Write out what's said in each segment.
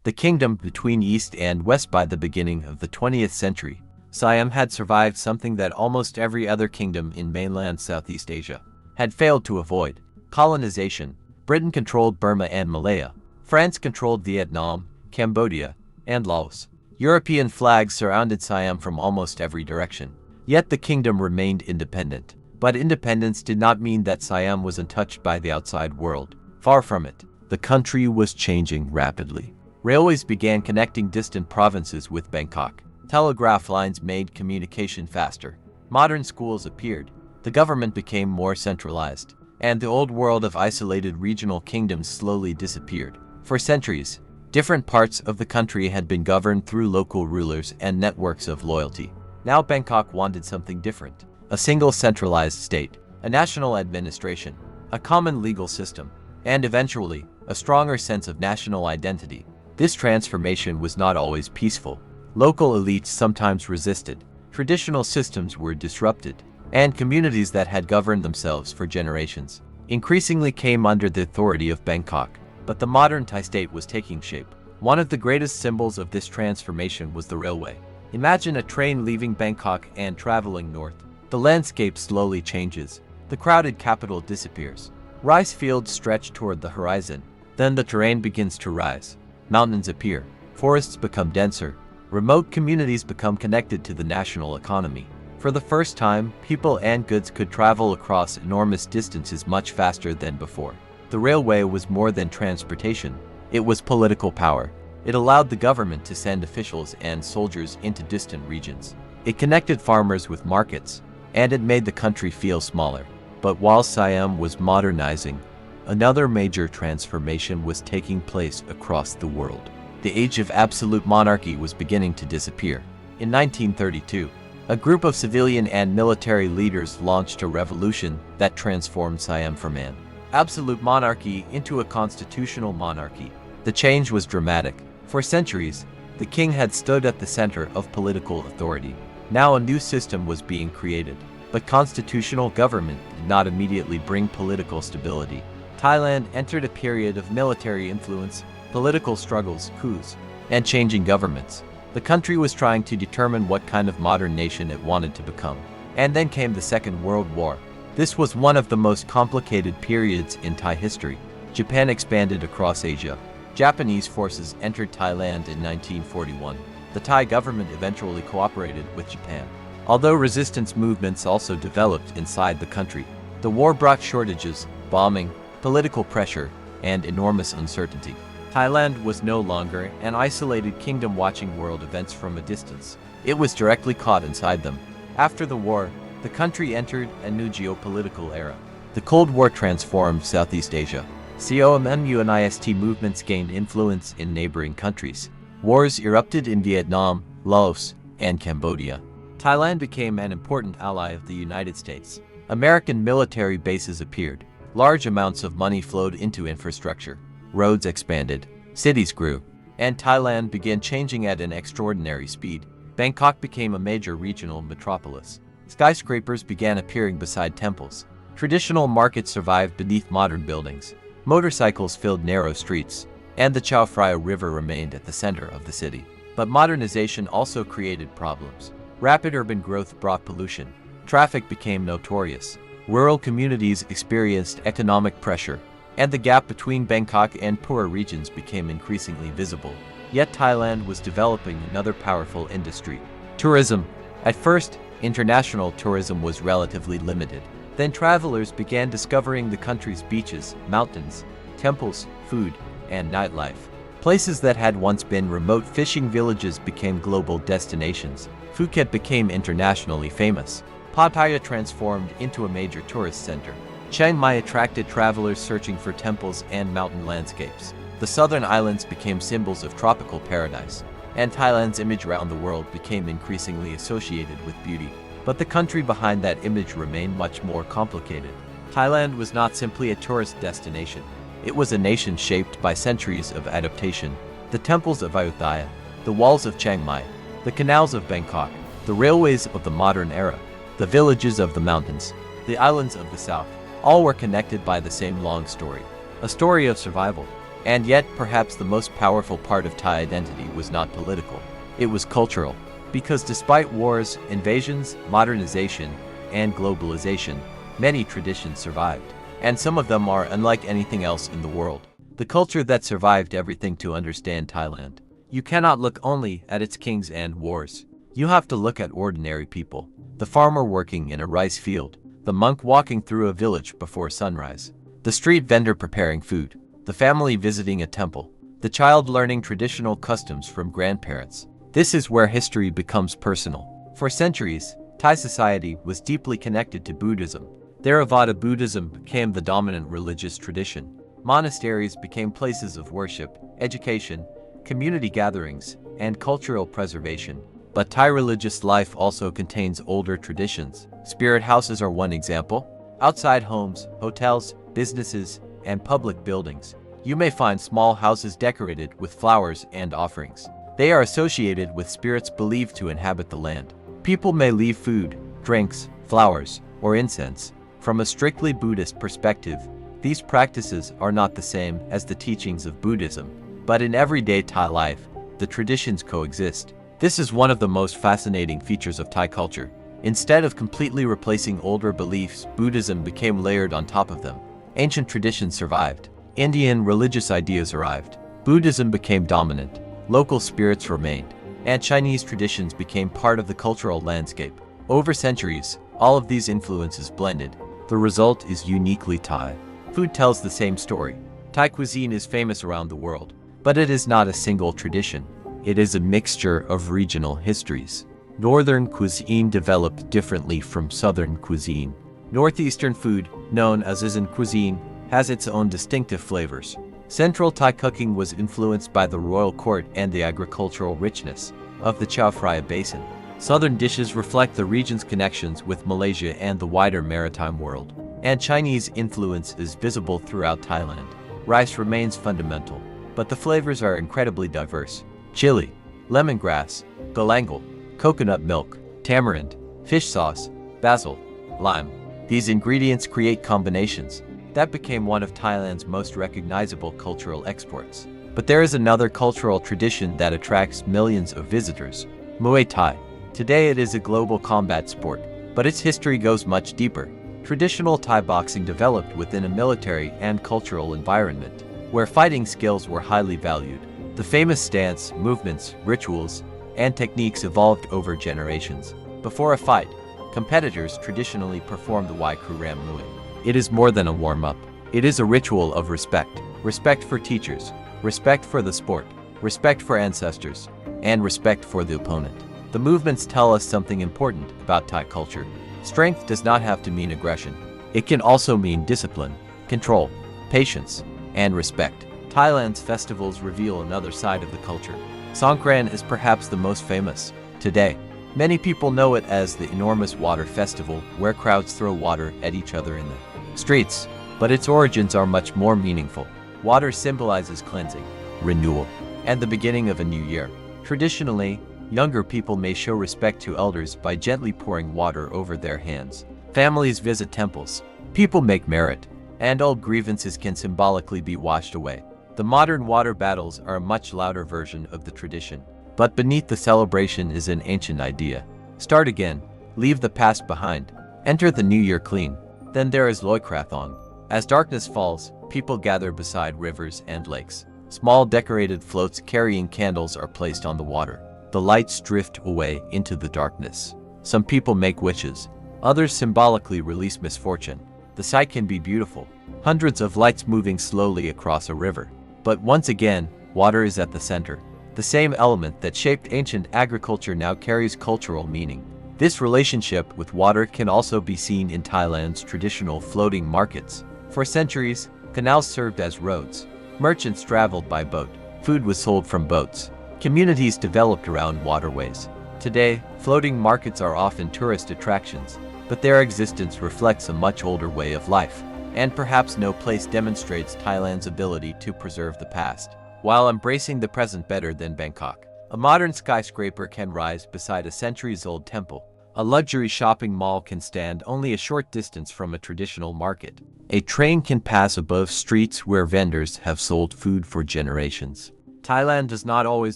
the kingdom between East and West. By the beginning of the 20th century, Siam had survived something that almost every other kingdom in mainland Southeast Asia had failed to avoid: colonization. Britain controlled Burma and Malaya. France controlled Vietnam, Cambodia, and Laos. European flags surrounded Siam from almost every direction. Yet the kingdom remained independent. But independence did not mean that Siam was untouched by the outside world. Far from it. The country was changing rapidly. Railways began connecting distant provinces with Bangkok. Telegraph lines made communication faster. Modern schools appeared. The government became more centralized, and the old world of isolated regional kingdoms slowly disappeared. For centuries, different parts of the country had been governed through local rulers and networks of loyalty. Now Bangkok wanted something different: a single centralized state, a national administration, a common legal system, and eventually, a stronger sense of national identity. This transformation was not always peaceful. Local elites sometimes resisted, traditional systems were disrupted, and communities that had governed themselves for generations increasingly came under the authority of Bangkok. But the modern Thai state was taking shape. One of the greatest symbols of this transformation was the railway. Imagine a train leaving Bangkok and traveling north. The landscape slowly changes. The crowded capital disappears. Rice fields stretch toward the horizon. Then the terrain begins to rise. Mountains appear. Forests become denser. Remote communities become connected to the national economy. For the first time, people and goods could travel across enormous distances much faster than before. The railway was more than transportation. It was political power. It allowed the government to send officials and soldiers into distant regions. It connected farmers with markets, and it made the country feel smaller. But while Siam was modernizing, another major transformation was taking place across the world. The age of absolute monarchy was beginning to disappear. In 1932, a group of civilian and military leaders launched a revolution that transformed Siam from an absolute monarchy into a constitutional monarchy. The change was dramatic. For centuries, the king had stood at the center of political authority. Now a new system was being created. But constitutional government did not immediately bring political stability. Thailand entered a period of military influence, political struggles, coups, and changing governments. The country was trying to determine what kind of modern nation it wanted to become. And then came the Second World War. This was one of the most complicated periods in Thai history. Japan expanded across Asia. Japanese forces entered Thailand in 1941. The Thai government eventually cooperated with Japan. Although resistance movements also developed inside the country, the war brought shortages, bombing, political pressure, and enormous uncertainty. Thailand was no longer an isolated kingdom watching world events from a distance. It was directly caught inside them. After the war, the country entered a new geopolitical era. The Cold War transformed Southeast Asia. Communist movements gained influence in neighboring countries. Wars erupted in Vietnam, Laos, and Cambodia. Thailand became an important ally of the United States. American military bases appeared. Large amounts of money flowed into infrastructure. Roads expanded. Cities grew. And Thailand began changing at an extraordinary speed. Bangkok became a major regional metropolis. Skyscrapers began appearing beside temples. Traditional markets survived beneath modern buildings. Motorcycles filled narrow streets. And the Chao Phraya River remained at the center of the city. But modernization also created problems. Rapid urban growth brought pollution. Traffic became notorious. Rural communities experienced economic pressure, and the gap between Bangkok and poorer regions became increasingly visible. Yet Thailand was developing another powerful industry: tourism. At first, international tourism was relatively limited. Then travelers began discovering the country's beaches, mountains, temples, food, and nightlife. Places that had once been remote fishing villages became global destinations. Phuket became internationally famous. Pattaya transformed into a major tourist center. Chiang Mai attracted travelers searching for temples and mountain landscapes. The southern islands became symbols of tropical paradise, and Thailand's image around the world became increasingly associated with beauty. But the country behind that image remained much more complicated. Thailand was not simply a tourist destination. It was a nation shaped by centuries of adaptation. The temples of Ayutthaya, the walls of Chiang Mai, the canals of Bangkok, the railways of the modern era, the villages of the mountains, the islands of the south, all were connected by the same long story. A story of survival And yet, perhaps the most powerful part of Thai identity was not political. It was cultural. Because despite wars, invasions, modernization, and globalization, many traditions survived. And some of them are unlike anything else in the world. The culture that survived everything to understand Thailand. You cannot look only at its kings and wars. You have to look at ordinary people. The farmer working in a rice field. The monk walking through a village before sunrise. The street vendor preparing food. The family visiting a temple. The child learning traditional customs from grandparents. This is where history becomes personal. For centuries, Thai society was deeply connected to Buddhism. Theravada Buddhism became the dominant religious tradition. Monasteries became places of worship, education, community gatherings, and cultural preservation. But Thai religious life also contains older traditions. Spirit houses are one example. Outside homes, hotels, businesses, and public buildings, you may find small houses decorated with flowers and offerings. They are associated with spirits believed to inhabit the land. People may leave food, drinks, flowers, or incense. From a strictly Buddhist perspective, these practices are not the same as the teachings of Buddhism. But in everyday Thai life, the traditions coexist. This is one of the most fascinating features of Thai culture. Instead of completely replacing older beliefs, Buddhism became layered on top of them. Ancient traditions survived. Indian religious ideas arrived. Buddhism became dominant. Local spirits remained. And Chinese traditions became part of the cultural landscape. Over centuries, all of these influences blended. The result is uniquely Thai. Food tells the same story. Thai cuisine is famous around the world, but it is not a single tradition. It is a mixture of regional histories. Northern cuisine developed differently from southern cuisine. Northeastern food, known as Asian cuisine, has its own distinctive flavors. Central Thai cooking was influenced by the royal court and the agricultural richness of the Chao Phraya Basin. Southern dishes reflect the region's connections with Malaysia and the wider maritime world. And Chinese influence is visible throughout Thailand. Rice remains fundamental, but the flavors are incredibly diverse. Chili, lemongrass, galangal, coconut milk, tamarind, fish sauce, basil, lime. These ingredients create combinations that became one of Thailand's most recognizable cultural exports. But there is another cultural tradition that attracts millions of visitors: Muay Thai. Today it is a global combat sport, but its history goes much deeper. Traditional Thai boxing developed within a military and cultural environment, where fighting skills were highly valued. The famous stance, movements, rituals, and techniques evolved over generations. Before a fight, competitors traditionally performed the Wai Kru Ram Muay. It is more than a warm-up. It is a ritual of respect. Respect for teachers, respect for the sport, respect for ancestors, and respect for the opponent. The movements tell us something important about Thai culture. Strength does not have to mean aggression. It can also mean discipline, control, patience, and respect. Thailand's festivals reveal another side of the culture. Songkran is perhaps the most famous. Today, many people know it as the enormous water festival where crowds throw water at each other in the streets. But its origins are much more meaningful. Water symbolizes cleansing, renewal, and the beginning of a new year. Traditionally, younger people may show respect to elders by gently pouring water over their hands. Families visit temples. People make merit, and old grievances can symbolically be washed away. The modern water battles are a much louder version of the tradition. But beneath the celebration is an ancient idea. Start again. Leave the past behind. Enter the new year clean. Then there is Loikrathong. As darkness falls, people gather beside rivers and lakes. Small decorated floats carrying candles are placed on the water. The lights drift away into the darkness. Some people make wishes. Others symbolically release misfortune. The sight can be beautiful. Hundreds of lights moving slowly across a river. But once again, water is at the center. The same element that shaped ancient agriculture now carries cultural meaning. This relationship with water can also be seen in Thailand's traditional floating markets. For centuries, canals served as roads. Merchants traveled by boat. Food was sold from boats. Communities developed around waterways. Today, floating markets are often tourist attractions, but their existence reflects a much older way of life. And perhaps no place demonstrates Thailand's ability to preserve the past, while embracing the present better than Bangkok. A modern skyscraper can rise beside a centuries-old temple. A luxury shopping mall can stand only a short distance from a traditional market. A train can pass above streets where vendors have sold food for generations. Thailand does not always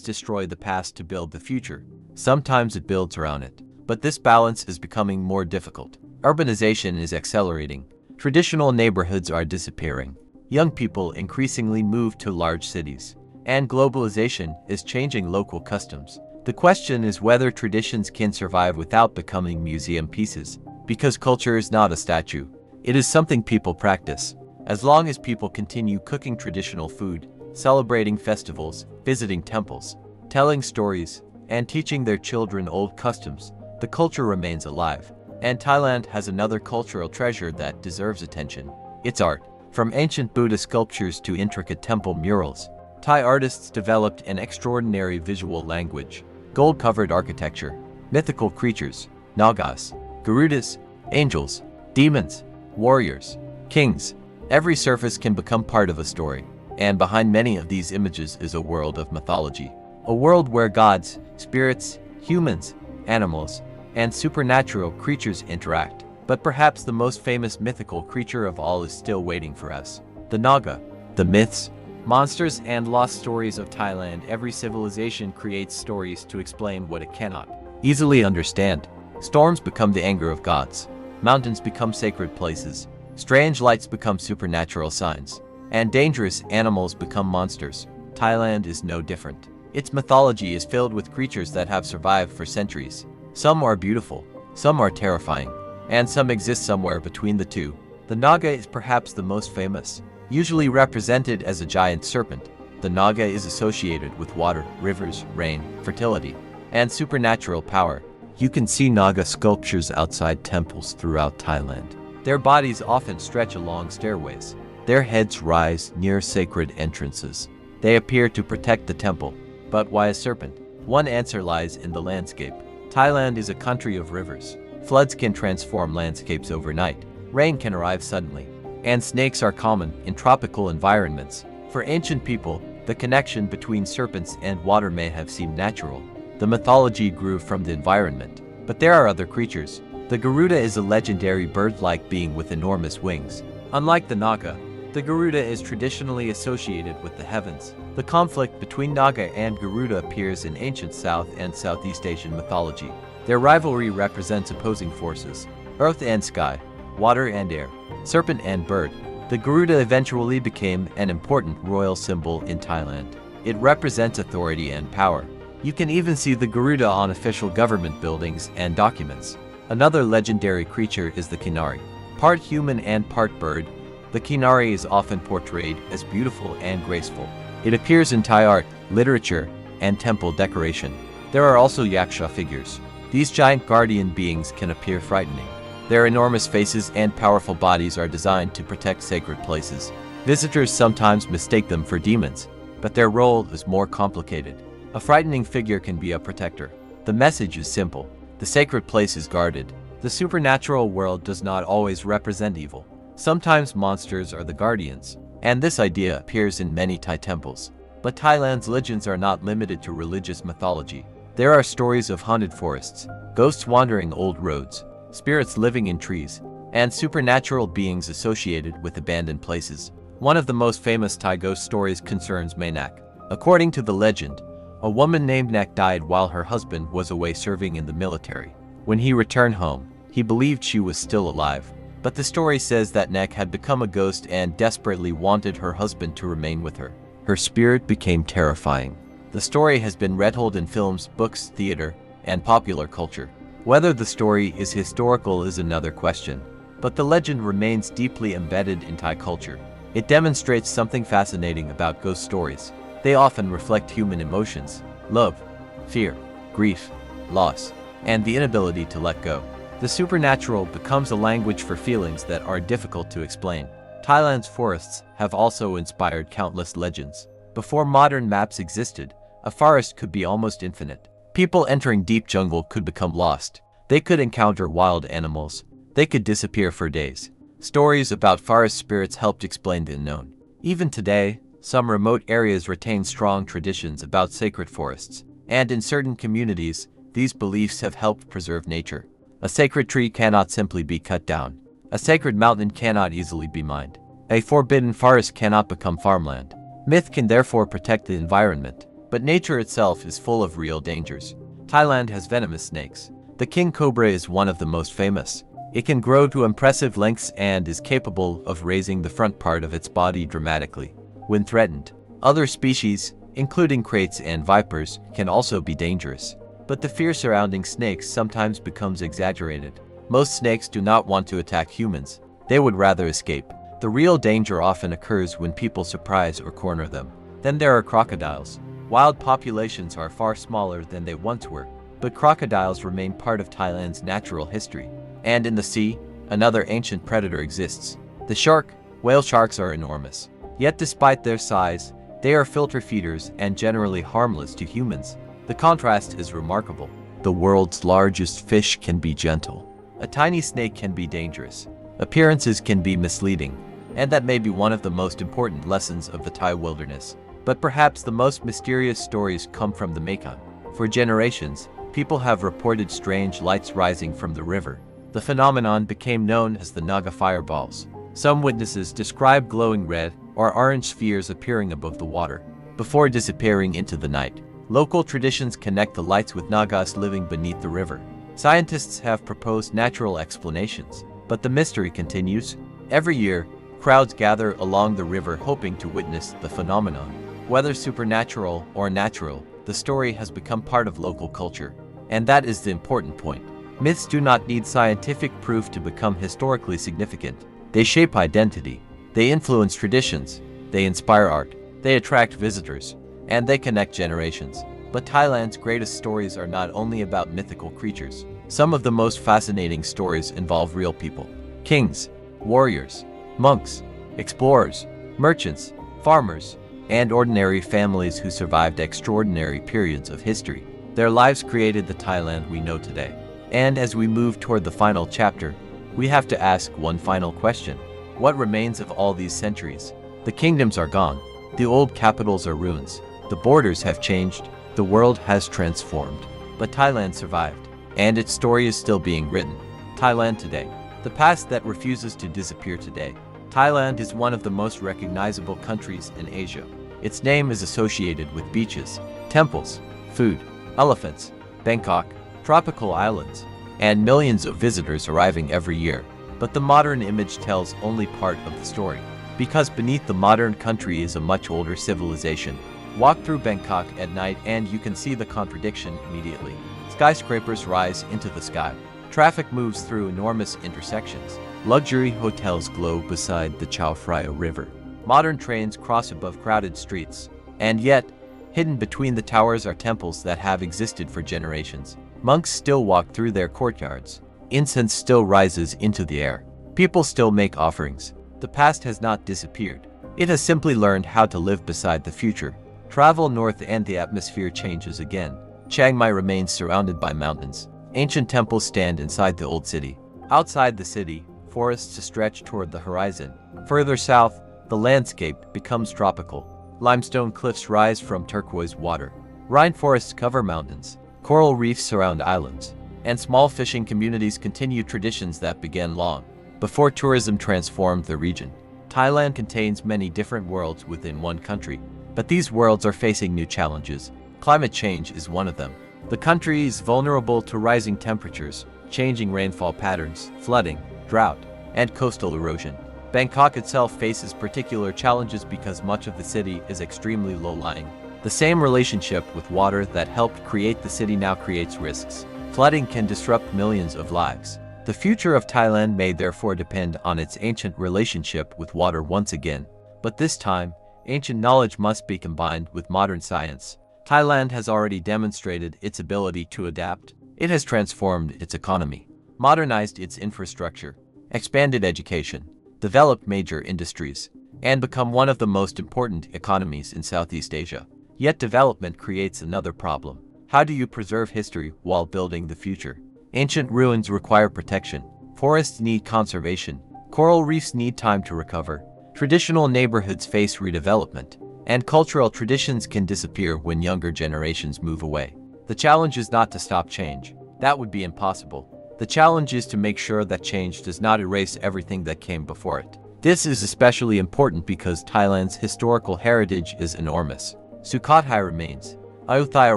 destroy the past to build the future. Sometimes it builds around it. But this balance is becoming more difficult. Urbanization is accelerating. Traditional neighborhoods are disappearing. Young people increasingly move to large cities. And globalization is changing local customs. The question is whether traditions can survive without becoming museum pieces. Because culture is not a statue. It is something people practice. As long as people continue cooking traditional food, celebrating festivals, visiting temples, telling stories, and teaching their children old customs, the culture remains alive. And Thailand has another cultural treasure that deserves attention. It's art. From ancient Buddhist sculptures to intricate temple murals, Thai artists developed an extraordinary visual language. Gold-covered architecture, mythical creatures, Nagas, Garudas, angels, demons, warriors, kings. Every surface can become part of a story. And behind many of these images is a world of mythology. A world where gods, spirits, humans, animals, and supernatural creatures interact. But perhaps the most famous mythical creature of all is still waiting for us. The Naga. The myths, monsters, and lost stories of Thailand. Every civilization creates stories to explain what it cannot easily understand. Storms become the anger of gods. Mountains become sacred places. Strange lights become supernatural signs. And dangerous animals become monsters. Thailand is no different. Its mythology is filled with creatures that have survived for centuries. Some are beautiful, some are terrifying, and some exist somewhere between the two. The Naga is perhaps the most famous. Usually represented as a giant serpent, the Naga is associated with water, rivers, rain, fertility, and supernatural power. You can see Naga sculptures outside temples throughout Thailand. Their bodies often stretch along stairways. Their heads rise near sacred entrances. They appear to protect the temple. But why a serpent? One answer lies in the landscape. Thailand is a country of rivers. Floods can transform landscapes overnight. Rain can arrive suddenly. And snakes are common in tropical environments. For ancient people, the connection between serpents and water may have seemed natural. The mythology grew from the environment. But there are other creatures. The Garuda is a legendary bird-like being with enormous wings. Unlike the Naga, the Garuda is traditionally associated with the heavens. The conflict between Naga and Garuda appears in ancient South and Southeast Asian mythology. Their rivalry represents opposing forces: earth and sky, water and air, serpent and bird. The Garuda eventually became an important royal symbol in Thailand. It represents authority and power. You can even see the Garuda on official government buildings and documents. Another legendary creature is the Kinari. Part human and part bird, the Kinari is often portrayed as beautiful and graceful. It appears in Thai art, literature, and temple decoration. There are also yaksha figures. These giant guardian beings can appear frightening. Their enormous faces and powerful bodies are designed to protect sacred places. Visitors sometimes mistake them for demons, but their role is more complicated. A frightening figure can be a protector. The message is simple. The sacred place is guarded. The supernatural world does not always represent evil. Sometimes monsters are the guardians, and this idea appears in many Thai temples. But Thailand's legends are not limited to religious mythology. There are stories of haunted forests, ghosts wandering old roads, spirits living in trees, and supernatural beings associated with abandoned places. One of the most famous Thai ghost stories concerns Maynak. According to the legend, a woman named Nak died while her husband was away serving in the military. When he returned home, he believed she was still alive. But the story says that Nak had become a ghost and desperately wanted her husband to remain with her. Her spirit became terrifying. The story has been retold in films, books, theater, and popular culture. Whether the story is historical is another question, but the legend remains deeply embedded in Thai culture. It demonstrates something fascinating about ghost stories. They often reflect human emotions: love, fear, grief, loss, and the inability to let go. The supernatural becomes a language for feelings that are difficult to explain. Thailand's forests have also inspired countless legends. Before modern maps existed, a forest could be almost infinite. People entering deep jungle could become lost. They could encounter wild animals. They could disappear for days. Stories about forest spirits helped explain the unknown. Even today, some remote areas retain strong traditions about sacred forests, and in certain communities, these beliefs have helped preserve nature. A sacred tree cannot simply be cut down. A sacred mountain cannot easily be mined. A forbidden forest cannot become farmland. Myth can therefore protect the environment, but nature itself is full of real dangers. Thailand has venomous snakes. The king cobra is one of the most famous. It can grow to impressive lengths and is capable of raising the front part of its body dramatically when threatened. Other species, including kraits and vipers, can also be dangerous. But the fear surrounding snakes sometimes becomes exaggerated. Most snakes do not want to attack humans. They would rather escape. The real danger often occurs when people surprise or corner them. Then there are crocodiles. Wild populations are far smaller than they once were, but crocodiles remain part of Thailand's natural history. And in the sea, another ancient predator exists. The shark. Whale sharks are enormous. Yet despite their size, they are filter feeders and generally harmless to humans. The contrast is remarkable. The world's largest fish can be gentle. A tiny snake can be dangerous. Appearances can be misleading. And that may be one of the most important lessons of the Thai wilderness. But perhaps the most mysterious stories come from the Mekong. For generations, people have reported strange lights rising from the river. The phenomenon became known as the Naga fireballs. Some witnesses describe glowing red or orange spheres appearing above the water, before disappearing into the night. Local traditions connect the lights with Nagas living beneath the river. Scientists have proposed natural explanations, but the mystery continues. Every year, crowds gather along the river hoping to witness the phenomenon. Whether supernatural or natural, the story has become part of local culture. And that is the important point. Myths do not need scientific proof to become historically significant. They shape identity. They influence traditions. They inspire art. They attract visitors. And they connect generations. But Thailand's greatest stories are not only about mythical creatures. Some of the most fascinating stories involve real people. Kings, warriors, monks, explorers, merchants, farmers, and ordinary families who survived extraordinary periods of history. Their lives created the Thailand we know today. And as we move toward the final chapter, we have to ask one final question. What remains of all these centuries? The kingdoms are gone. The old capitals are ruins. The borders have changed. The world has transformed. But Thailand survived. And its story is still being written. Thailand today. The past that refuses to disappear today. Thailand is one of the most recognizable countries in Asia. Its name is associated with beaches, temples, food, elephants, Bangkok, tropical islands, and millions of visitors arriving every year. But the modern image tells only part of the story, because beneath the modern country is a much older civilization. Walk through Bangkok at night and you can see the contradiction immediately. Skyscrapers rise into the sky. Traffic moves through enormous intersections. Luxury hotels glow beside the Chao Phraya River. Modern trains cross above crowded streets. And yet, hidden between the towers are temples that have existed for generations. Monks still walk through their courtyards. Incense still rises into the air. People still make offerings. The past has not disappeared. It has simply learned how to live beside the future. Travel north and the atmosphere changes again. Chiang Mai remains surrounded by mountains. Ancient temples stand inside the old city. Outside the city, forests stretch toward the horizon. Further south, the landscape becomes tropical. Limestone cliffs rise from turquoise water. Rhine forests cover mountains. Coral reefs surround islands. And small fishing communities continue traditions that began long before tourism transformed the region. Thailand contains many different worlds within one country, but these worlds are facing new challenges. Climate change is one of them. The country is vulnerable to rising temperatures, changing rainfall patterns, flooding, drought, and coastal erosion. Bangkok itself faces particular challenges because much of the city is extremely low-lying. The same relationship with water that helped create the city now creates risks. Flooding can disrupt millions of lives. The future of Thailand may therefore depend on its ancient relationship with water once again. But this time, ancient knowledge must be combined with modern science. Thailand has already demonstrated its ability to adapt. It has transformed its economy, modernized its infrastructure, expanded education, developed major industries, and become one of the most important economies in Southeast Asia. Yet development creates another problem. How do you preserve history while building the future? Ancient ruins require protection. Forests need conservation. Coral reefs need time to recover. Traditional neighborhoods face redevelopment. And cultural traditions can disappear when younger generations move away. The challenge is not to stop change. That would be impossible. The challenge is to make sure that change does not erase everything that came before it. This is especially important because Thailand's historical heritage is enormous. Sukhothai remains, Ayutthaya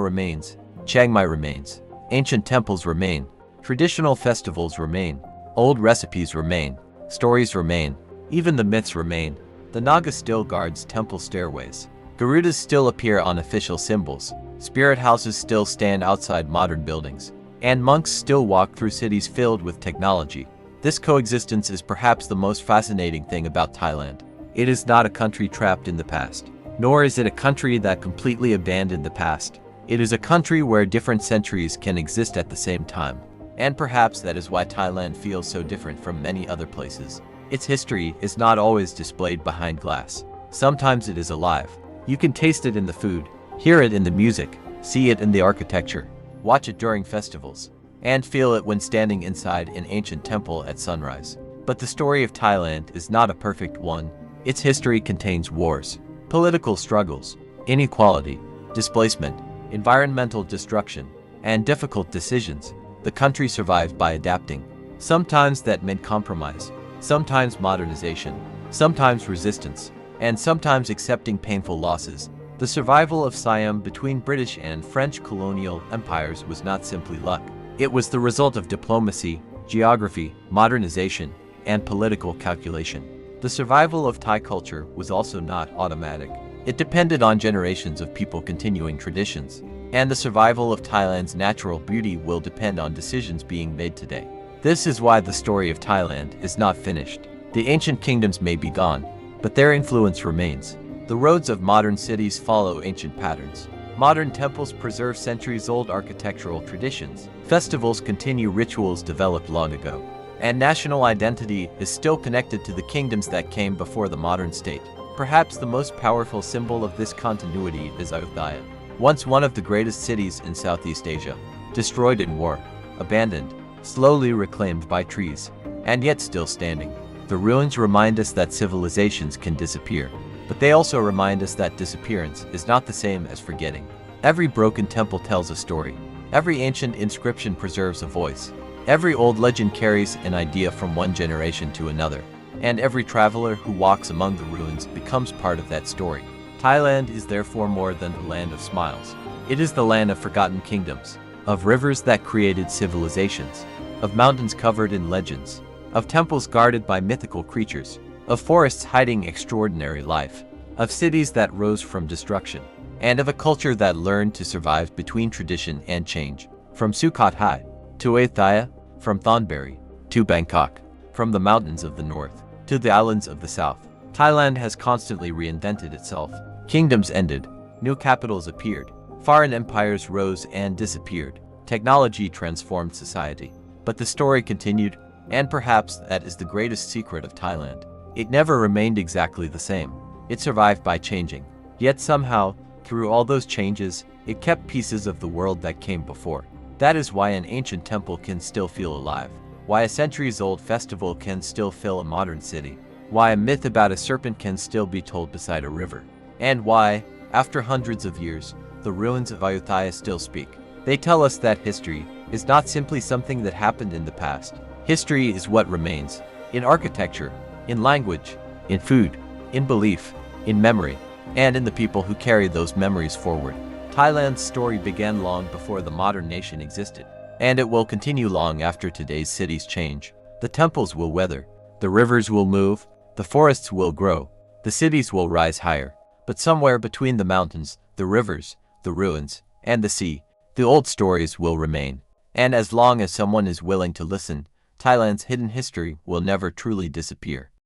remains, Chiang Mai remains, ancient temples remain, traditional festivals remain, old recipes remain, stories remain, even the myths remain. The Naga still guards temple stairways. Garudas still appear on official symbols. Spirit houses still stand outside modern buildings. And monks still walk through cities filled with technology. This coexistence is perhaps the most fascinating thing about Thailand. It is not a country trapped in the past, nor is it a country that completely abandoned the past. It is a country where different centuries can exist at the same time. And perhaps that is why Thailand feels so different from many other places. Its history is not always displayed behind glass. Sometimes it is alive. You can taste it in the food, hear it in the music, see it in the architecture, watch it during festivals, and feel it when standing inside an ancient temple at sunrise. But the story of Thailand is not a perfect one. Its history contains wars, political struggles, inequality, displacement, environmental destruction, and difficult decisions. The country survived by adapting. Sometimes that meant compromise, sometimes modernization, sometimes resistance, and sometimes accepting painful losses. The survival of Siam between British and French colonial empires was not simply luck. It was the result of diplomacy, geography, modernization, and political calculation. The survival of Thai culture was also not automatic. It depended on generations of people continuing traditions. And the survival of Thailand's natural beauty will depend on decisions being made today. This is why the story of Thailand is not finished. The ancient kingdoms may be gone, but their influence remains. The roads of modern cities follow ancient patterns. Modern temples preserve centuries-old architectural traditions. Festivals continue rituals developed long ago. And national identity is still connected to the kingdoms that came before the modern state. Perhaps the most powerful symbol of this continuity is Ayutthaya, once one of the greatest cities in Southeast Asia, destroyed in war, abandoned, slowly reclaimed by trees, and yet still standing. The ruins remind us that civilizations can disappear, but they also remind us that disappearance is not the same as forgetting. Every broken temple tells a story. Every ancient inscription preserves a voice. Every old legend carries an idea from one generation to another, and every traveler who walks among the ruins becomes part of that story. Thailand is therefore more than the land of smiles. It is the land of forgotten kingdoms, of rivers that created civilizations, of mountains covered in legends, of temples guarded by mythical creatures, of forests hiding extraordinary life, of cities that rose from destruction, and of a culture that learned to survive between tradition and change. From Sukhothai to Ayutthaya, from Thonburi to Bangkok, from the mountains of the north to the islands of the south, Thailand has constantly reinvented itself. Kingdoms ended, new capitals appeared, foreign empires rose and disappeared, technology transformed society. But the story continued, and perhaps that is the greatest secret of Thailand. It never remained exactly the same. It survived by changing. Yet somehow, through all those changes, it kept pieces of the world that came before. That is why an ancient temple can still feel alive, why a centuries-old festival can still fill a modern city, why a myth about a serpent can still be told beside a river, and why, after hundreds of years, the ruins of Ayutthaya still speak. They tell us that history is not simply something that happened in the past. History is what remains, in architecture, in language, in food, in belief, in memory, and in the people who carry those memories forward. Thailand's story began long before the modern nation existed, and it will continue long after today's cities change. The temples will weather, the rivers will move, the forests will grow, the cities will rise higher. But somewhere between the mountains, the rivers, the ruins, and the sea, the old stories will remain. And as long as someone is willing to listen, Thailand's hidden history will never truly disappear.